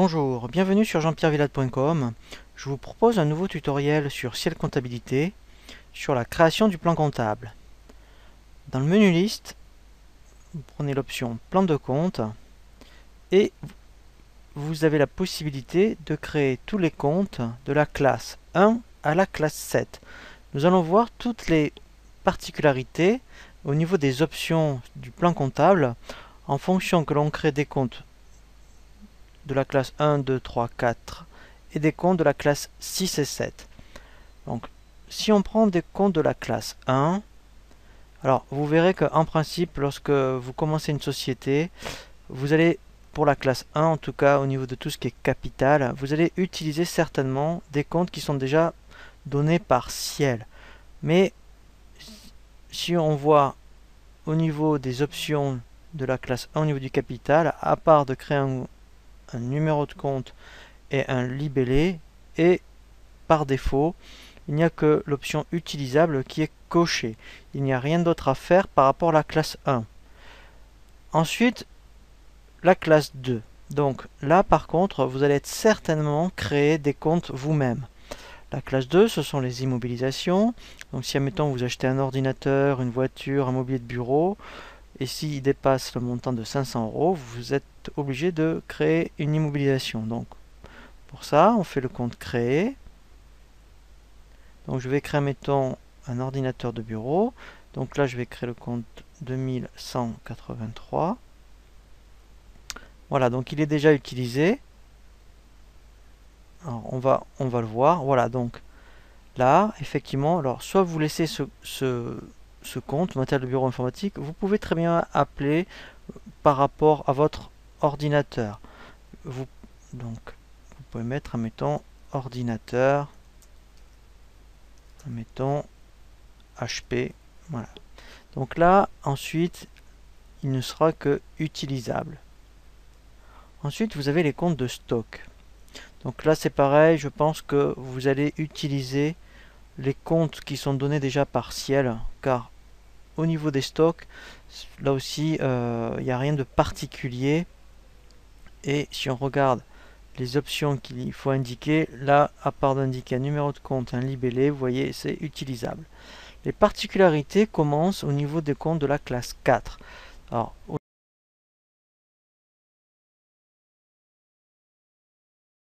Bonjour, bienvenue sur jean-pierre-villade.com. Je vous propose un nouveau tutoriel sur Ciel Comptabilité sur la création du plan comptable. Dans le menu liste, vous prenez l'option plan de compte et vous avez la possibilité de créer tous les comptes de la classe 1 à la classe 7. Nous allons voir toutes les particularités au niveau des options du plan comptable en fonction que l'on crée des comptes de la classe 1, 2, 3, 4 et des comptes de la classe 6 et 7. Donc, si on prend des comptes de la classe 1, alors vous verrez qu'en principe, lorsque vous commencez une société, vous allez, pour la classe 1 en tout cas, au niveau de tout ce qui est capital, vous allez utiliser certainement des comptes qui sont déjà donnés par Ciel. Mais si on voit au niveau des options de la classe 1 au niveau du capital, à part de créer un numéro de compte et un libellé, et par défaut il n'y a que l'option utilisable qui est cochée. Il n'y a rien d'autre à faire par rapport à la classe 1. Ensuite, la classe 2. Donc là par contre vous allez certainement créer des comptes vous-même. La classe 2, ce sont les immobilisations. Donc si admettons vous achetez un ordinateur, une voiture, un mobilier de bureau, et s'il dépasse le montant de 500 €, vous êtes obligé de créer une immobilisation. Donc pour ça, on fait le compte créer. Donc je vais créer, mettons, un ordinateur de bureau. Donc là, je vais créer le compte 2183. Voilà, donc il est déjà utilisé. Alors on va le voir. Voilà, donc là, effectivement, alors soit vous laissez ce compte, matériel de bureau informatique, vous pouvez très bien appeler par rapport à votre ordinateur. Donc, vous pouvez mettre, admettons, ordinateur, admettons, HP, voilà. Donc là, ensuite, il ne sera que utilisable. Ensuite, vous avez les comptes de stock. Donc là, c'est pareil, je pense que vous allez utiliser les comptes qui sont donnés déjà par Ciel, car au niveau des stocks, là aussi, il n'y a rien de particulier. Et si on regarde les options qu'il faut indiquer, là, à part d'indiquer un numéro de compte, un libellé, vous voyez, c'est utilisable. Les particularités commencent au niveau des comptes de la classe 4. Alors,